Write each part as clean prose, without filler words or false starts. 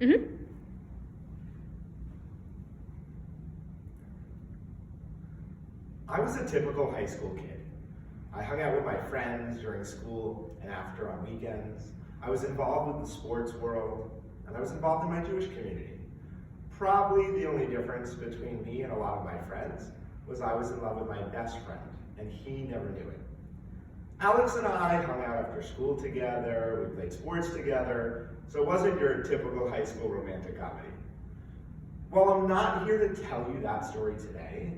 Mm-hmm. I was a typical high school kid. I hung out with my friends during school and after on weekends. I was involved with the sports world, and I was involved in my Jewish community. Probably the only difference between me and a lot of my friends was I was in love with my best friend, and he never knew it. Alex and I hung out after school together, we played sports together, so it wasn't your typical high school romantic comedy. While I'm not here to tell you that story today,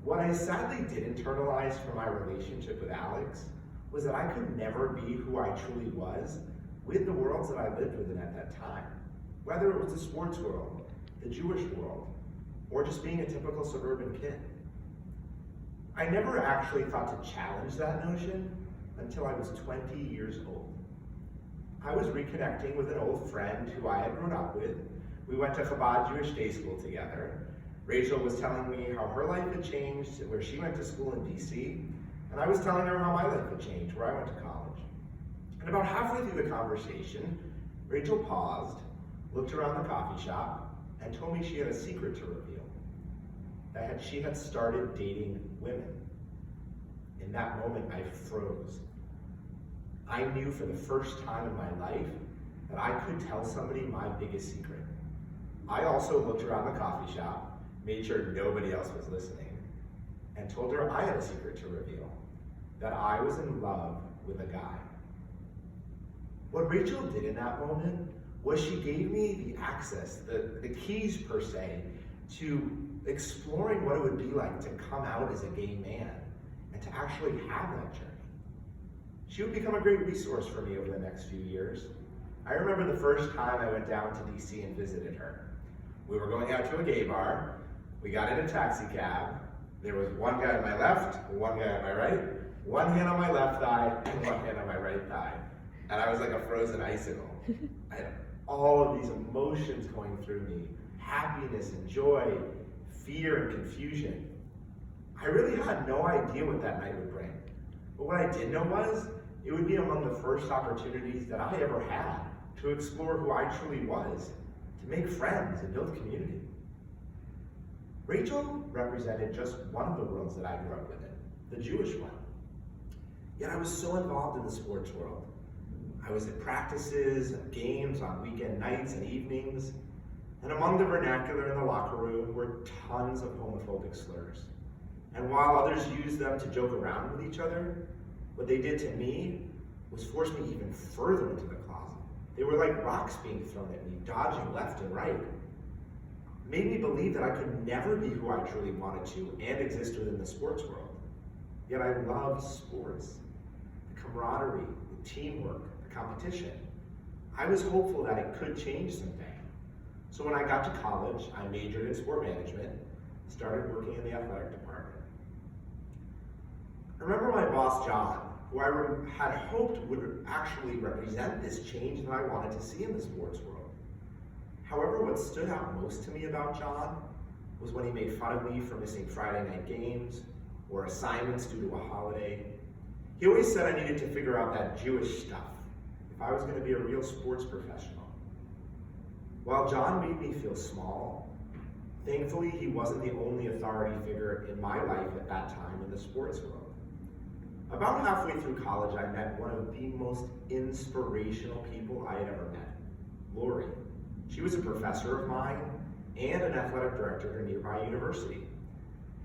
what I sadly did internalize from my relationship with Alex was that I could never be who I truly was with the worlds that I lived within at that time. Whether it was the sports world, the Jewish world, or just being a typical suburban kid. I never actually thought to challenge that notion until I was 20 years old. I was reconnecting with an old friend who I had grown up with. We went to Chabad Jewish Day School together. Rachel was telling me how her life had changed, where she went to school in DC, and I was telling her how my life had changed, where I went to college. And about halfway through the conversation, Rachel paused, looked around the coffee shop, and told me she had a secret to reveal. That she had started dating women. In that moment, I froze. I knew for the first time in my life that I could tell somebody my biggest secret. I also looked around the coffee shop, made sure nobody else was listening, and told her I had a secret to reveal, that I was in love with a guy. What Rachel did in that moment was she gave me the access, the keys per se, to exploring what it would be like to come out as a gay man and to actually have that journey. She would become a great resource for me over the next few years. I remember the first time I went down to DC and visited her. We were going out to a gay bar. We got in a taxi cab. There was one guy on my left, one guy on my right, one hand on my left thigh, and one hand on my right thigh. And I was like a frozen icicle. I had all of these emotions going through me, happiness and joy, fear and confusion. I really had no idea what that night would bring. But what I did know was, it would be among the first opportunities that I ever had to explore who I truly was, to make friends and build community. Rachel represented just one of the worlds that I grew up within, the Jewish one. Yet I was so involved in the sports world. I was at practices, games on weekend nights and evenings, and among the vernacular in the locker room were tons of homophobic slurs. And while others used them to joke around with each other, what they did to me was force me even further into the closet. They were like rocks being thrown at me, dodging left and right. Made me believe that I could never be who I truly wanted to and exist within the sports world. Yet I loved sports, the camaraderie, the teamwork, the competition. I was hopeful that it could change someday. So when I got to college, I majored in sport management, started working in the athletic department. I remember my boss, John, who I had hoped would actually represent this change that I wanted to see in the sports world. However, what stood out most to me about John was when he made fun of me for missing Friday night games or assignments due to a holiday. He always said I needed to figure out that Jewish stuff if I was going to be a real sports professional. While John made me feel small, thankfully he wasn't the only authority figure in my life at that time in the sports world. About halfway through college, I met one of the most inspirational people I had ever met, Lori. She was a professor of mine and an athletic director at a nearby university.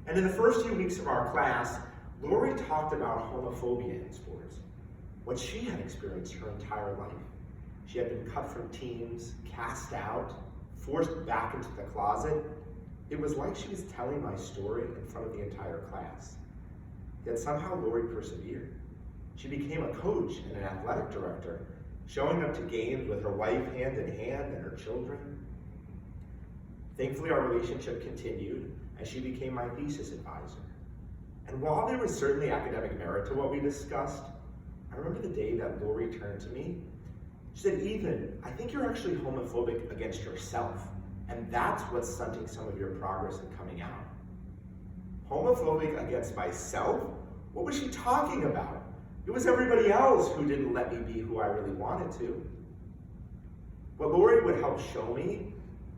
And in the first few weeks of our class, Lori talked about homophobia in sports, what she had experienced her entire life. She had been cut from teams, cast out, forced back into the closet. It was like she was telling my story in front of the entire class. Yet somehow Lori persevered. She became a coach and an athletic director, showing up to games with her wife hand in hand and her children. Thankfully, our relationship continued as she became my thesis advisor. And while there was certainly academic merit to what we discussed, I remember the day that Lori turned to me. She said, "Ethan, I think you're actually homophobic against yourself, and that's what's stunting some of your progress in coming out." Homophobic against myself? What was she talking about? It was everybody else who didn't let me be who I really wanted to. What Lori would help show me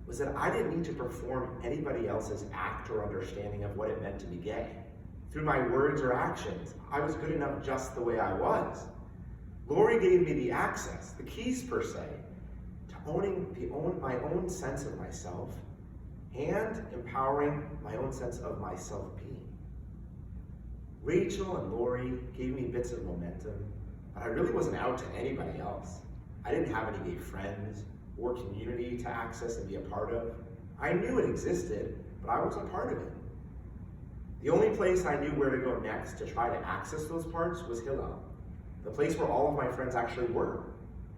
was that I didn't need to perform anybody else's act or understanding of what it meant to be gay. Through my words or actions, I was good enough just the way I was. Lori gave me the access, the keys per se, to owning my own sense of myself and empowering my own sense of my self-being. Rachel and Lori gave me bits of momentum, but I really wasn't out to anybody else. I didn't have any gay friends or community to access and be a part of. I knew it existed, but I wasn't part of it. The only place I knew where to go next to try to access those parts was Hillel, the place where all of my friends actually were,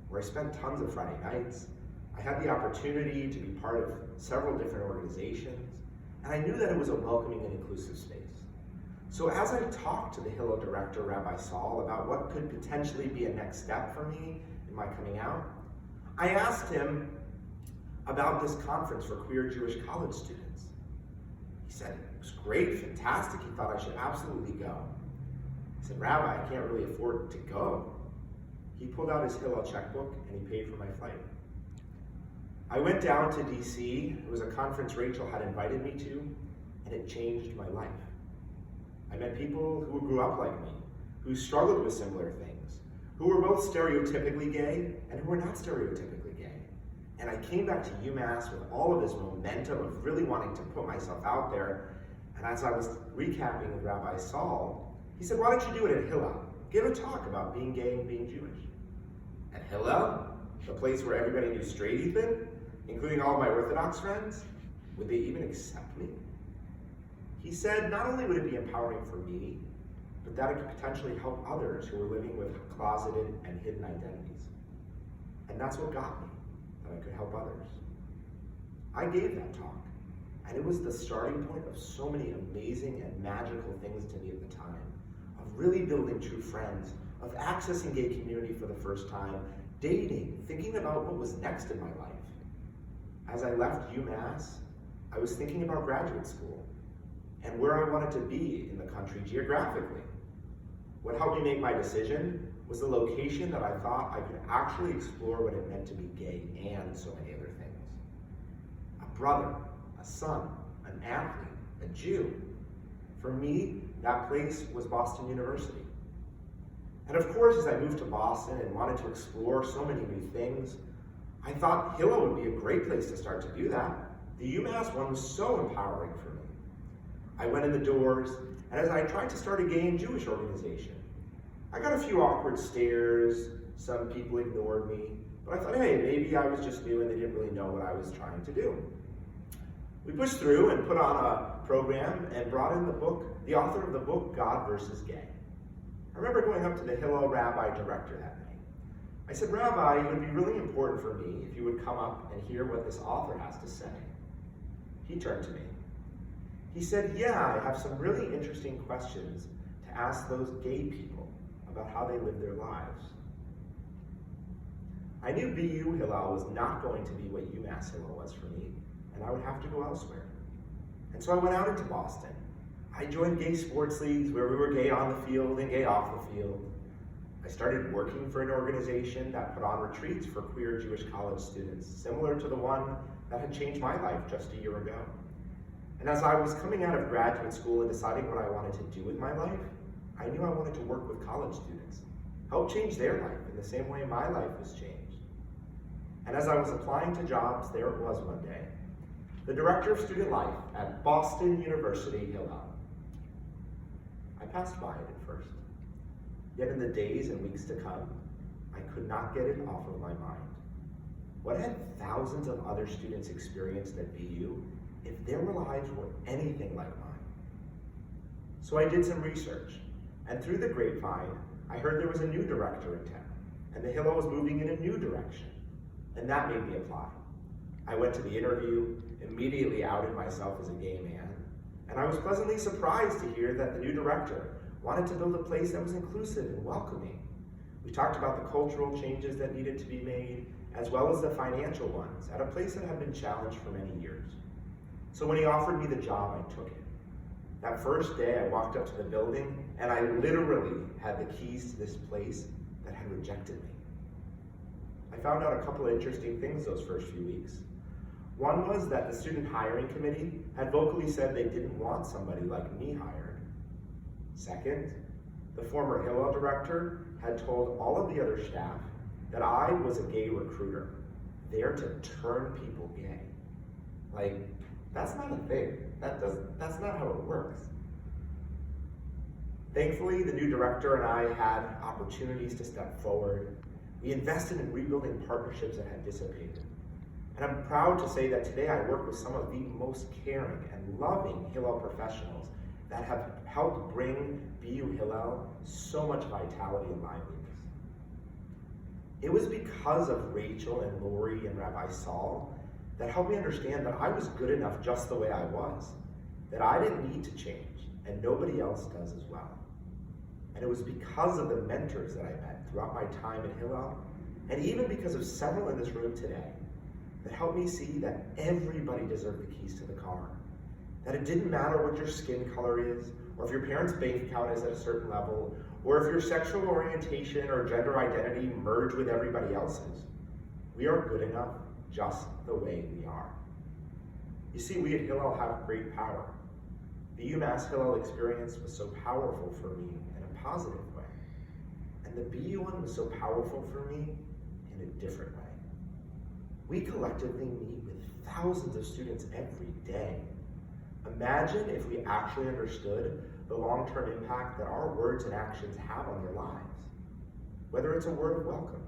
where I spent tons of Friday nights. I had the opportunity to be part of several different organizations, and I knew that it was a welcoming and inclusive space. So as I talked to the Hillel director, Rabbi Saul, about what could potentially be a next step for me in my coming out, I asked him about this conference for queer Jewish college students. He said it was great, fantastic. He thought I should absolutely go. I said, Rabbi, I can't really afford to go. He pulled out his Hillel checkbook and he paid for my flight. I went down to DC. It was a conference Rachel had invited me to, and it changed my life. I met people who grew up like me, who struggled with similar things, who were both stereotypically gay and who were not stereotypically gay. And I came back to UMass with all of this momentum of really wanting to put myself out there. And as I was recapping with Rabbi Saul, he said, why don't you do it at Hillel? Give a talk about being gay and being Jewish. At Hillel, the place where everybody knew straight Ethan, including all my Orthodox friends, would they even accept me? He said not only would it be empowering for me, but that it could potentially help others who were living with closeted and hidden identities. And that's what got me, that I could help others. I gave that talk, and it was the starting point of so many amazing and magical things to me at the time, of really building true friends, of accessing gay community for the first time, dating, thinking about what was next in my life. As I left UMass, I was thinking about graduate school and where I wanted to be in the country geographically. What helped me make my decision was the location that I thought I could actually explore what it meant to be gay and so many other things. A brother, a son, an athlete, a Jew. For me, that place was Boston University. And of course, as I moved to Boston and wanted to explore so many new things, I thought Hillel would be a great place to start to do that. The UMass one was so empowering for me. I went in the doors, and as I tried to start a gay and Jewish organization, I got a few awkward stares, some people ignored me, but I thought, hey, maybe I was just new and they didn't really know what I was trying to do. We pushed through and put on a program and brought in the author of the book, God versus Gay. I remember going up to the Hillel rabbi director that night. I said, Rabbi, it would be really important for me if you would come up and hear what this author has to say. He turned to me. He said, yeah, I have some really interesting questions to ask those gay people about how they live their lives. I knew BU Hillel was not going to be what UMass Hillel was for me, and I would have to go elsewhere. And so I went out into Boston. I joined gay sports leagues where we were gay on the field and gay off the field. I started working for an organization that put on retreats for queer Jewish college students, similar to the one that had changed my life just a year ago. And as I was coming out of graduate school and deciding what I wanted to do with my life, I knew I wanted to work with college students, help change their life in the same way my life was changed. And as I was applying to jobs, there it was one day, the director of student life at Boston University Hillel. I passed by it at first, yet in the days and weeks to come, I could not get it off of my mind. What had thousands of other students experienced at BU if their lives were anything like mine? So I did some research, and through the grapevine, I heard there was a new director in town, and the Hillel was moving in a new direction, and that made me apply. I went to the interview, immediately outed myself as a gay man, and I was pleasantly surprised to hear that the new director wanted to build a place that was inclusive and welcoming. We talked about the cultural changes that needed to be made, as well as the financial ones, at a place that had been challenged for many years. So when he offered me the job, I took it. That first day, I walked up to the building, and I literally had the keys to this place that had rejected me. I found out a couple of interesting things those first few weeks. One was that the student hiring committee had vocally said they didn't want somebody like me hired. Second, the former Hillel director had told all of the other staff that I was a gay recruiter, there to turn people gay. Like, that's not a thing. That's not how it works. Thankfully, the new director and I had opportunities to step forward. We invested in rebuilding partnerships that had dissipated. And I'm proud to say that today I work with some of the most caring and loving Hillel professionals that have helped bring BU Hillel so much vitality and liveliness. It was because of Rachel and Lori and Rabbi Saul that helped me understand that I was good enough just the way I was, that I didn't need to change, and nobody else does as well. And it was because of the mentors that I met throughout my time at Hillel, and even because of several in this room today, that helped me see that everybody deserved the keys to the car. That it didn't matter what your skin color is, or if your parents' bank account is at a certain level, or if your sexual orientation or gender identity merge with everybody else's. We are good enough just the way we are. You see, we at Hillel have great power. The UMass Hillel experience was so powerful for me in a positive way. And the BU one was so powerful for me in a different way. We collectively meet with thousands of students every day. Imagine if we actually understood the long-term impact that our words and actions have on their lives. Whether it's a word of welcome,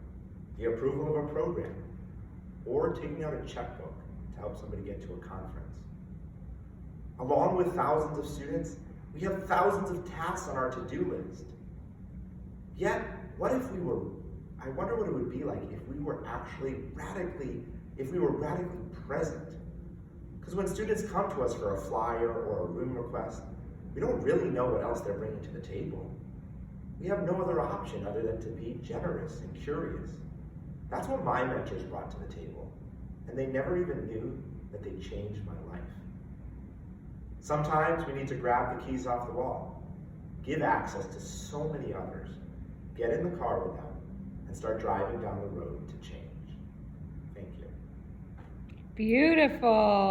the approval of a program, or taking out a checkbook to help somebody get to a conference. Along with thousands of students, we have thousands of tasks on our to-do list. Yet, what if I wonder what it would be like if we were radically present. Because when students come to us for a flyer or a room request, we don't really know what else they're bringing to the table. We have no other option other than to be generous and curious. That's what my mentors brought to the table, and they never even knew that they changed my life. Sometimes we need to grab the keys off the wall, give access to so many others, get in the car with them, and start driving down the road to change. Thank you. Beautiful.